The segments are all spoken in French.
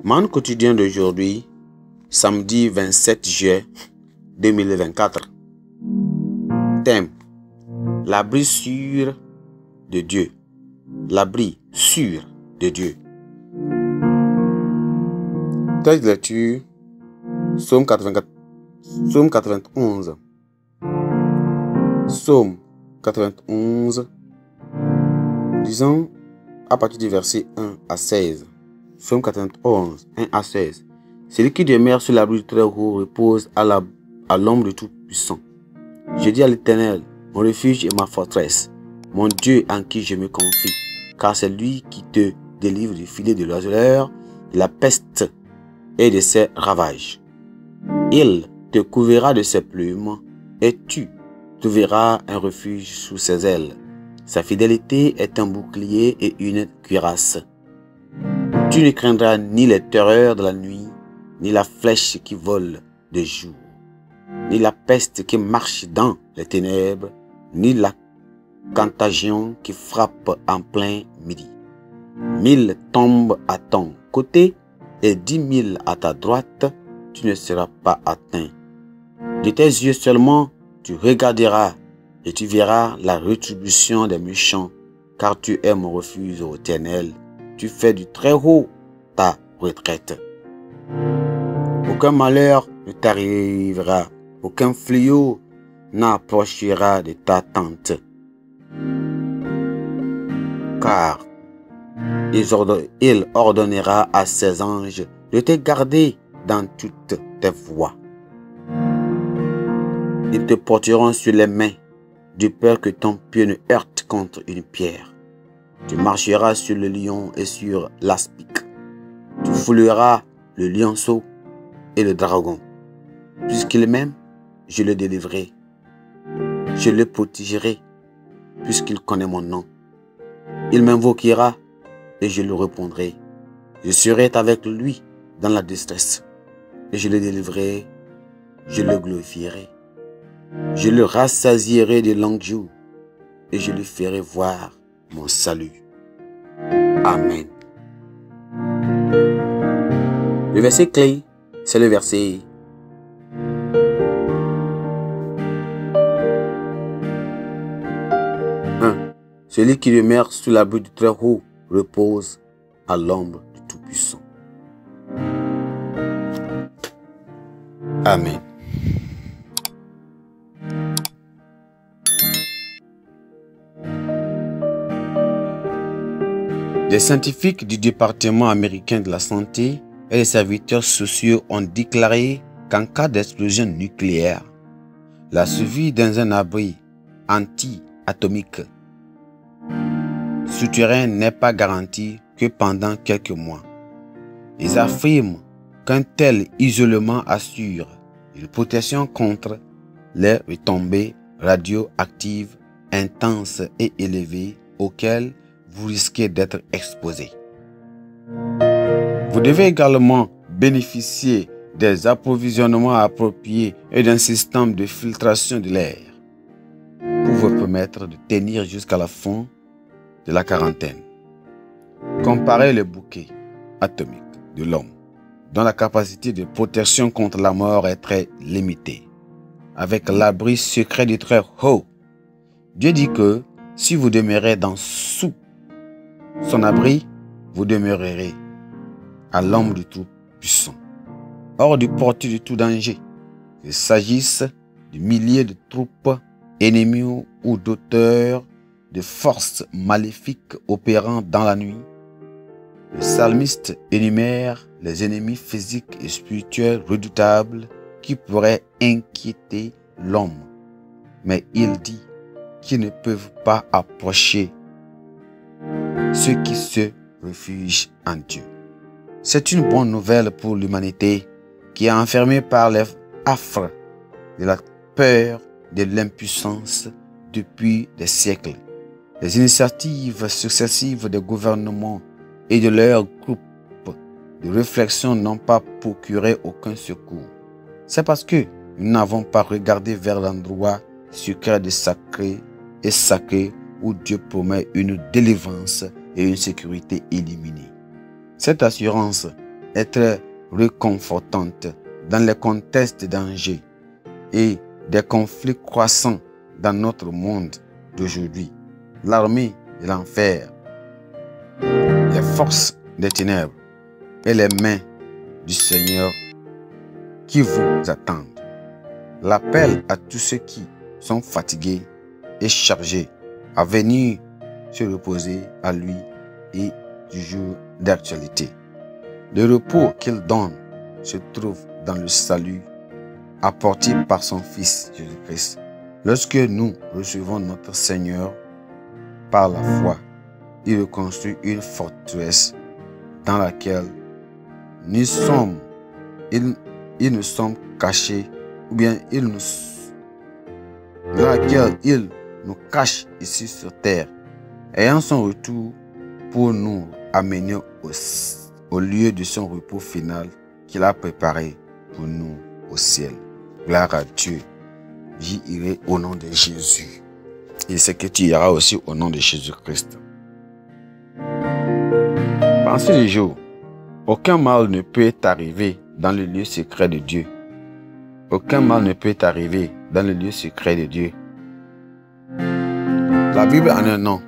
Monde quotidien d'aujourd'hui, samedi 27 juillet 2024. Thème: l'abri sûr de Dieu. L'abri sûr de Dieu. Texte de lecture: Psaume 94, Psaume 91. Psaume 91, disons à partir du verset 1 à 16. Psaume 91, 1 à 16. Celui qui demeure sur l'abri du Très-Haut repose à l'ombre du Tout-Puissant. Je dis à l'Éternel, mon refuge et ma forteresse, mon Dieu en qui je me confie, car c'est lui qui te délivre du filet de l'oiseleur, de la peste et de ses ravages. Il te couvrira de ses plumes et tu trouveras un refuge sous ses ailes. Sa fidélité est un bouclier et une cuirasse. Tu ne craindras ni les terreurs de la nuit, ni la flèche qui vole de jour, ni la peste qui marche dans les ténèbres, ni la contagion qui frappe en plein midi. 1000 tombent à ton côté et 10 000 à ta droite, tu ne seras pas atteint. De tes yeux seulement, tu regarderas et tu verras la rétribution des méchants, car tu es mon refuge, ô Éternel. Tu fais du Très-Haut ta retraite. Aucun malheur ne t'arrivera, aucun fléau n'approchera de ta tente. Car il ordonnera à ses anges de te garder dans toutes tes voies. Ils te porteront sur les mains, de peur que ton pied ne heurte contre une pierre. Tu marcheras sur le lion et sur l'aspic. Tu fouleras le lionceau et le dragon. Puisqu'il m'aime, je le délivrerai. Je le protégerai, puisqu'il connaît mon nom. Il m'invoquera et je lui répondrai. Je serai avec lui dans la détresse et je le délivrerai. Je le glorifierai. Je le rassasierai de longs jours et je lui ferai voir mon salut. Amen. Le verset clé, c'est le verset 1. Celui qui demeure sous l'abri du Très-Haut repose à l'ombre du Tout-Puissant. Amen. Les scientifiques du département américain de la santé et les serviteurs sociaux ont déclaré qu'en cas d'explosion nucléaire, la survie dans un abri anti-atomique souterrain n'est pas garantie que pendant quelques mois. Ils affirment qu'un tel isolement assure une protection contre les retombées radioactives intenses et élevées auxquelles vous risquez d'être exposé. Vous devez également bénéficier des approvisionnements appropriés et d'un système de filtration de l'air pour vous permettre de tenir jusqu'à la fin de la quarantaine. Comparez le bouquet atomique de l'homme, dont la capacité de protection contre la mort est très limitée, avec l'abri secret du Très-Haut. Dieu dit que si vous demeurez sous son abri, vous demeurerez à l'ombre du Tout-Puissant, hors du portée de tout danger, qu'il s'agisse de milliers de troupes ennemies ou d'auteurs de forces maléfiques opérant dans la nuit. Le psalmiste énumère les ennemis physiques et spirituels redoutables qui pourraient inquiéter l'homme, mais il dit qu'ils ne peuvent pas approcher ceux qui se réfugient en Dieu. C'est une bonne nouvelle pour l'humanité qui est enfermée par les affres de la peur, de l'impuissance depuis des siècles. Les initiatives successives des gouvernements et de leurs groupes de réflexion n'ont pas procuré aucun secours. C'est parce que nous n'avons pas regardé vers l'endroit secret de sacré où Dieu promet une délivrance et une sécurité illimitée. Cette assurance être réconfortante dans les contextes de danger et des conflits croissants dans notre monde d'aujourd'hui. L'armée de l'enfer, les forces des ténèbres et les mains du Seigneur qui vous attendent. L'appel à tous ceux qui sont fatigués et chargés à venir se reposer à lui et du jour d'actualité. Le repos qu'il donne se trouve dans le salut apporté par son Fils Jésus-Christ. Lorsque nous recevons notre Seigneur par la foi, il reconstruit une forteresse dans laquelle nous sommes cachés, ou bien dans laquelle il nous cache ici sur terre, ayant son retour pour nous amener au lieu de son repos final qu'il a préparé pour nous au ciel. Gloire à Dieu. J'y irai au nom de Jésus. Et c'est que tu iras aussi au nom de Jésus-Christ. Pensez du jour. Aucun mal ne peut t'arriver dans le lieu secret de Dieu. Aucun mal ne peut t'arriver dans le lieu secret de Dieu. La Bible en a un nom.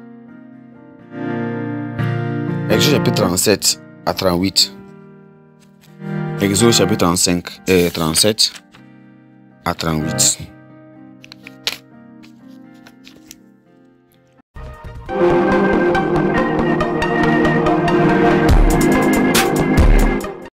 Exode chapitre 37 à 38. Exode chapitre 37 à 38.